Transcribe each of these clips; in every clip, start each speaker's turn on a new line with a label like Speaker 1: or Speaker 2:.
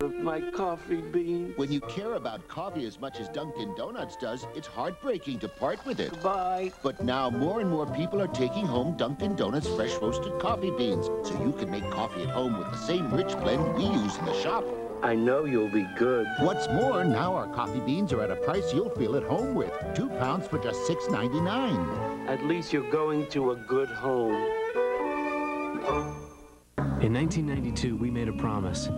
Speaker 1: of my coffee bean.
Speaker 2: When you care about coffee as much as Dunkin' Donuts does, it's heartbreaking to part with it.
Speaker 1: Bye.
Speaker 2: But now more and more people are taking home Dunkin' Donuts fresh roasted coffee beans, so you can make coffee at home with the same rich blend we use in the shop.
Speaker 1: I know you'll be good.
Speaker 2: What's more, now our coffee beans are at a price you'll feel at home with. 2 pounds for just $6.99.
Speaker 1: At least you're going to a good home.
Speaker 3: In 1992, we made a promise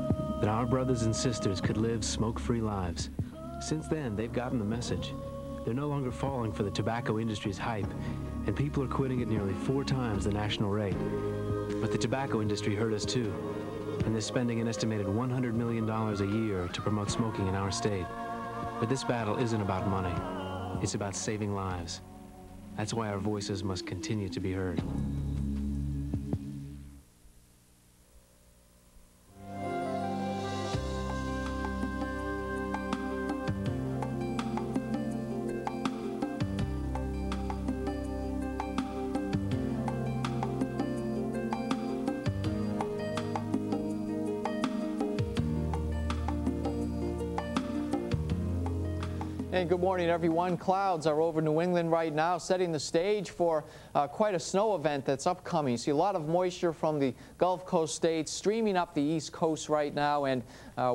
Speaker 3: that our brothers and sisters could live smoke-free lives. Since then, they've gotten the message. They're no longer falling for the tobacco industry's hype, and people are quitting at nearly 4 times the national rate. But the tobacco industry hurt us too, and they're spending an estimated $100 million a year to promote smoking in our state. But this battle isn't about money. It's about saving lives. That's why our voices must continue to be heard.
Speaker 4: And good morning, everyone. Clouds are over New England right now, setting the stage for quite a snow event that's upcoming. You see a lot of moisture from the Gulf Coast states streaming up the East Coast right now, and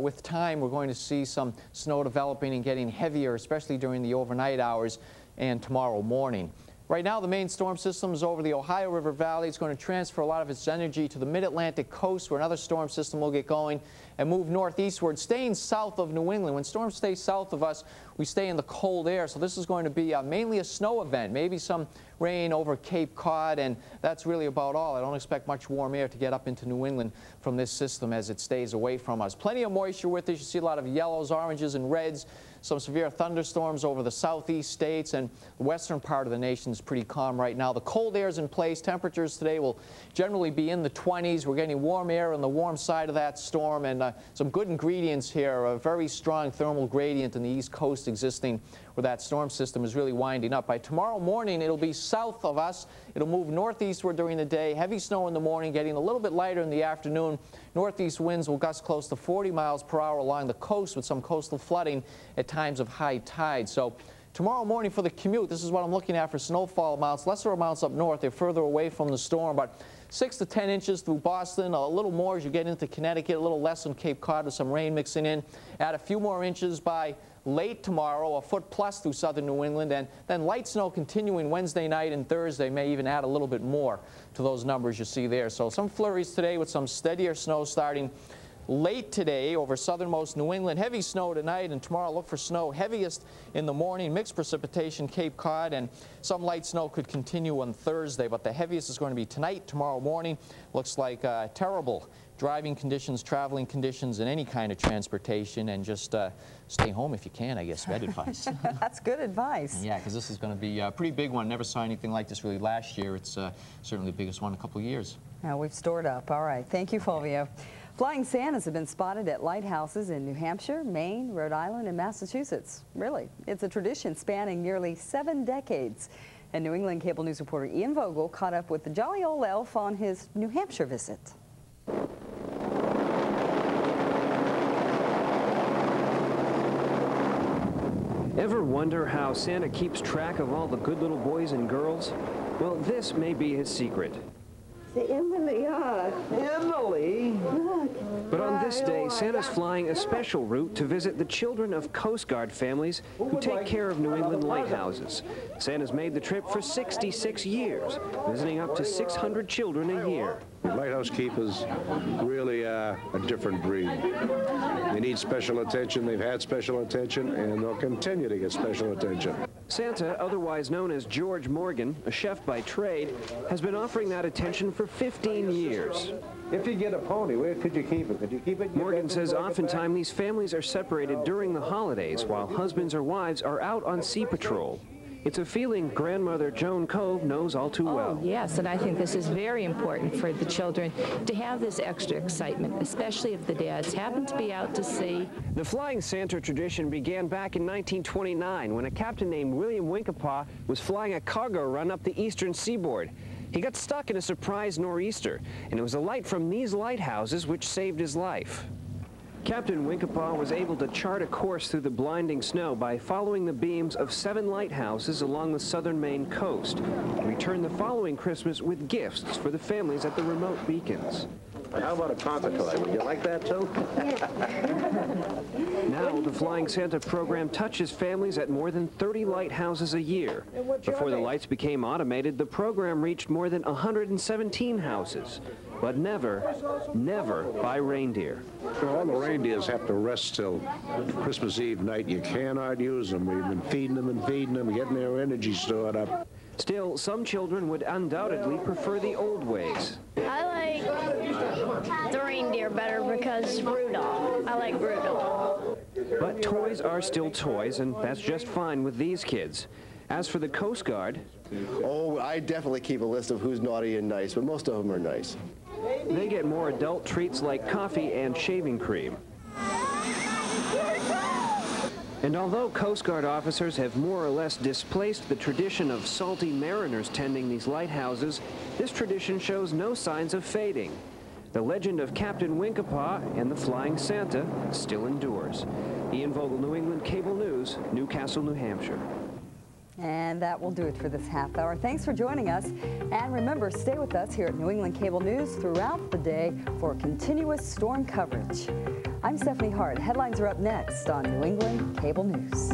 Speaker 4: with time we're going to see some snow developing and getting heavier, especially during the overnight hours and tomorrow morning. Right now, the main storm system is over the Ohio River Valley. It's going to transfer a lot of its energy to the mid-Atlantic coast, where another storm system will get going and move northeastward, staying south of New England. When storms stay south of us, we stay in the cold air, so this is going to be mainly a snow event, maybe some rain over Cape Cod, and that's really about all. I don't expect much warm air to get up into New England from this system as it stays away from us. Plenty of moisture with this. You see a lot of yellows, oranges, and reds. Some severe thunderstorms over the southeast states, and the western part of the nation is pretty calm right now. The cold air is in place. Temperatures today will generally be in the 20s. We're getting warm air on the warm side of that storm, and some good ingredients here. A very strong thermal gradient in the east coast existing where that storm system is really winding up. By tomorrow morning, it'll be south of us. It'll move northeastward during the day. Heavy snow in the morning, getting a little bit lighter in the afternoon. Northeast winds will gust close to 40 miles per hour along the coast, with some coastal flooding at times of high tide. So tomorrow morning for the commute, this is what I'm looking at for snowfall amounts. Lesser amounts up north. They're further away from the storm, but 6 to 10 inches through Boston, a little more as you get into Connecticut, a little less in Cape Cod with some rain mixing in. Add a few more inches by late tomorrow, a foot plus through southern New England, and then light snow continuing Wednesday night and Thursday may even add a little bit more to those numbers you see there. So some flurries today with some steadier snow starting late today over southernmost New England. Heavy snow tonight, and tomorrow look for snow heaviest in the morning. Mixed precipitation Cape Cod, and some light snow could continue on Thursday, but the heaviest is going to be tonight, tomorrow morning. Looks like terrible driving conditions, traveling conditions, and any kind of transportation, and just stay home if you can, I guess, bad advice.
Speaker 5: That's good advice.
Speaker 4: Yeah, because this is going to be a pretty big one. Never saw anything like this really last year. It's certainly the biggest one in a couple of years.
Speaker 5: Now we've stored up. All right. Thank you, Fulvio. Flying Santas have been spotted at lighthouses in New Hampshire, Maine, Rhode Island, and Massachusetts. Really, it's a tradition spanning nearly 7 decades. And New England cable news reporter Ian Vogel caught up with the jolly old elf on his New Hampshire visit.
Speaker 6: Ever wonder how Santa keeps track of all the good little boys and girls? Well, this may be his secret.
Speaker 7: Emily,
Speaker 6: Emily! But on this day, Santa's flying a special route to visit the children of Coast Guard families who take care of New England lighthouses. Santa's made the trip for 66 years, visiting up to 600 children a year.
Speaker 8: Lighthouse keepers really are a different breed. They need special attention, they've had special attention, and they'll continue to get special attention.
Speaker 6: Santa, otherwise known as George Morgan, a chef by trade, has been offering that attention for 15 years.
Speaker 8: If you get a pony, where could you keep it? Could you keep it?
Speaker 6: Morgan says oftentimes these families are separated during the holidays while husbands or wives are out on sea patrol. It's a feeling grandmother Joan Cove knows all too well.
Speaker 9: Oh, yes, and I think this is very important for the children to have this extra excitement, especially if the dads happen to be out to sea.
Speaker 6: The Flying Santa tradition began back in 1929 when a captain named William Winkapaw was flying a cargo run up the eastern seaboard. He got stuck in a surprise nor'easter, and it was a light from these lighthouses which saved his life. Captain Winkapaw was able to chart a course through the blinding snow by following the beams of 7 lighthouses along the southern Maine coast. He returned the following Christmas with gifts for the families at the remote beacons.
Speaker 10: How about a Tonka toy? Would you like that too?
Speaker 6: Now, the Flying Santa program touches families at more than 30 lighthouses a year. Before the lights became automated, the program reached more than 117 houses. But never, never by reindeer.
Speaker 8: All the reindeers have to rest till Christmas Eve night. You cannot use them. We've been feeding them, getting their energy stored up.
Speaker 6: Still, some children would undoubtedly prefer the old ways.
Speaker 11: I like the reindeer better because Rudolph. I like Rudolph.
Speaker 6: But toys are still toys, and that's just fine with these kids. As for the Coast Guard...
Speaker 12: Oh, I definitely keep a list of who's naughty and nice, but most of them are nice.
Speaker 6: They get more adult treats like coffee and shaving cream. And although Coast Guard officers have more or less displaced the tradition of salty mariners tending these lighthouses, this tradition shows no signs of fading. The legend of Captain Winkapaw and the Flying Santa still endures. Ian Vogel, New England Cable News, Newcastle, New Hampshire.
Speaker 5: And that will do it for this half hour. Thanks for joining us. And remember, stay with us here at New England Cable News throughout the day for continuous storm coverage. I'm Stephanie Hart. Headlines are up next on New England Cable News.